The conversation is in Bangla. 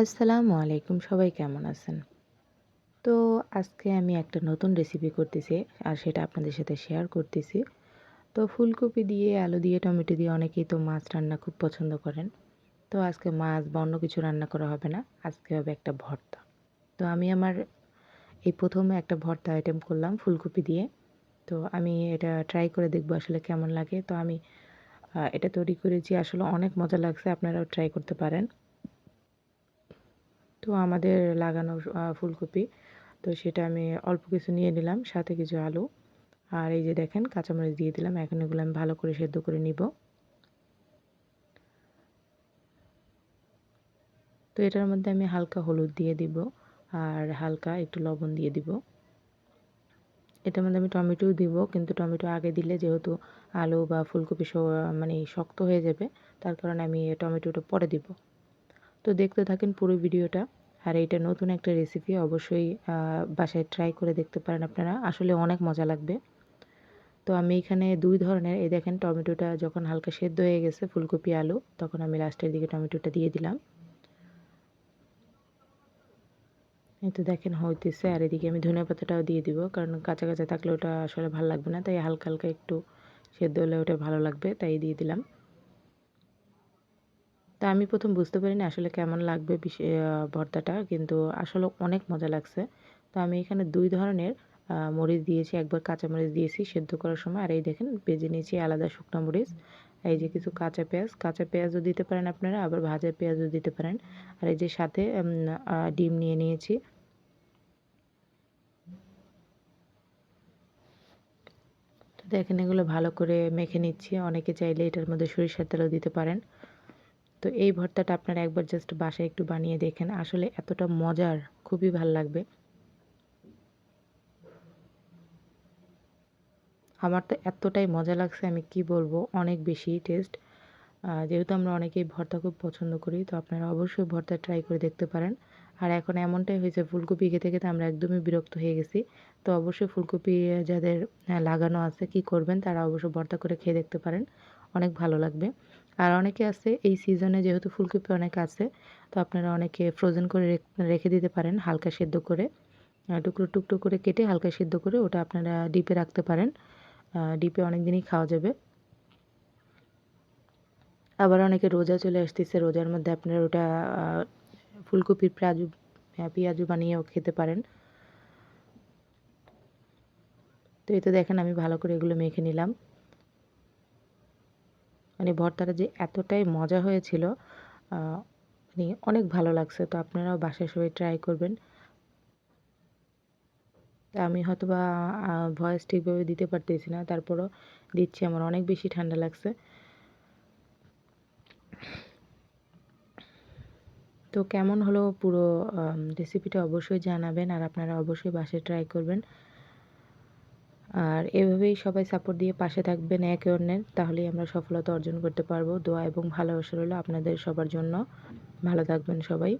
আসসালামু আলাইকুম, সবাই কেমন আছেন? তো আজকে আমি একটা নতুন রেসিপি করতেছি আর সেটা আপনাদের সাথে শেয়ার করতেছি। তো ফুলকপি দিয়ে, আলু দিয়ে, টমেটো দিয়ে অনেকেই তো মাছ রান্না খুব পছন্দ করেন। তো আজকে মাছ বা অন্য কিছু রান্না করা হবে না। আজকে হবে একটা ভর্তা। তো আমি আমার এই ১ম একটা ভর্তা আইটেম করলাম ফুলকপি দিয়ে। তো আমি এটা ট্রাই করে দেখব আসলে কেমন লাগে। তো আমি এটা তৈরি করেছি, আসলে অনেক মজা লাগছে। আপনারাও ট্রাই করতে পারেন। তো আমাদের লাগানো ফুলকপি, তো সেটা আমি অল্প কিছু নিয়ে নিলাম, সাথে কিছু আলু। আর এই যে দেখেন কাঁচামরিচ দিয়ে দিলাম। এখন এগুলো আমি ভালো করে সেদ্ধ করে নিব। তো এটার মধ্যে আমি হালকা হলুদ দিয়ে দিব আর হালকা একটু লবণ দিয়ে দিব। এটার মধ্যে আমি টমেটোও দিব, কিন্তু টমেটো আগে দিলে যেহেতু আলু বা ফুলকপি মানে শক্ত হয়ে যাবে, তার কারণে আমি টমেটোটা পরে দিব। তো দেখতে থাকেন পুরো ভিডিওটা। আর এইটা নতুন একটা রেসিপি, অবশ্যই বাসায় ট্রাই করে দেখতে পারেন আপনারা, আসলে অনেক মজা লাগবে। তো আমি এখানে ২ ধরনের, এই দেখেন টমেটোটা যখন হালকা সেদ্ধ হয়ে গেছে ফুলকপি, আলু, তখন আমি লাস্টের দিকে টমেটোটা দিয়ে দিলাম। এই তো দেখেন হইতেছে। আর এদিকে আমি ধনিয়া পাতাটাও দিয়ে দিব, কারণ কাঁচা, কাঁচা থাকলে ওটা আসলে ভাল লাগবে না। তাই হালকা, হালকা একটু সেদ্ধ হলে ওটা ভালো লাগবে, তাই দিয়ে দিলাম। তা আমি ১ম বুঝতে পারিনি আসলে কেমন লাগবে ভর্তাটা, কিন্তু আসলে অনেক মজা লাগছে। তো আমি এখানে ২ ধরনের মরিচ দিয়েছি। একবার কাঁচা মরিচ দিয়েছি সেদ্ধ করার সময়, আর এই দেখেন ভেজে নিয়েছি আলাদা শুকনা মরিচ। এই যে কিছু কাঁচা পেঁয়াজও দিতে পারেন আপনারা, আবার ভাজা পেঁয়াজও দিতে পারেন। আর এই যে সাথে ডিম নিয়ে নিয়েছি। তো দেখেন এগুলো ভালো করে মেখে নিচ্ছি। অনেকে চাইলে এটার মধ্যে সরিষার তেলও দিতে পারেন। তো এই ভর্তাটা আপনারা একবার জাস্ট বাসায় একটু বানিয়ে দেখেন। আসলে এতটা মজার, খুবই ভাল লাগবে। আমার তো এতটাই মজা লাগছে, আমি কি বলবো, অনেক বেশি টেস্ট। যেহেতু আমরা অনেকেই ভর্তা খুব পছন্দ করি, তো আপনারা অবশ্যই ভর্তা ট্রাই করে দেখতে পারেন। আর এখন এমনটাই হয়েছে, ফুলকপি খেতে, খেতে আমরা একদমই বিরক্ত হয়ে গেছি। তো অবশ্যই ফুলকপি যাদের লাগানো আছে, কি করবেন, তারা অবশ্যই ভর্তা করে খেয়ে দেখতে পারেন। অনেক ভালো লাগবে। আর অনেকে আছে এই সিজনে যেহেতু ফুলকপি অনেক আছে, তো আপনারা অনেকে ফ্রোজেন করে রেখে দিতে পারেন হালকা সেদ্ধ করে। টুকরো, টুকরো করে কেটে হালকা সেদ্ধ করে ওটা আপনারা ডিপে রাখতে পারেন। ডিপে অনেক দিনই খাওয়া যাবে। আবার অনেকে রোজা চলে আসতেছে, রোজার মধ্যে আপনারা ওটা আ ফুলকপির পেঁয়াজু বানিয়েও খেতে পারেন। তো এই তো দেখেন আমি ভালো করে এগুলো মেখে নিলাম। মানে ভর্তাটা যে এতটাই মজা হয়েছিল, আ মানে অনেক ভালো লাগছে। তো আপনারাও বাসায় সবাই ট্রাই করবেন। তা আমি হয়তোবা ভয়েস ঠিকভাবে দিতে পারতেছি না, তারপরও দিচ্ছি। আমার অনেক বেশি ঠান্ডা লাগছে। তো কেমন হলো পুরো রেসিপিটা অবশ্যই জানাবেন, আর আপনারা অবশ্যই বাসায় ট্রাই করবেন। আর এভাবেই সবাই সাপোর্ট দিয়ে পাশে থাকবেন একে অন্যের, তাহলেই আমরা সফলতা অর্জন করতে পারবো। দোয়া এবং ভালোবাসা রইলো আপনাদের সবার জন্য। ভালো থাকবেন সবাই।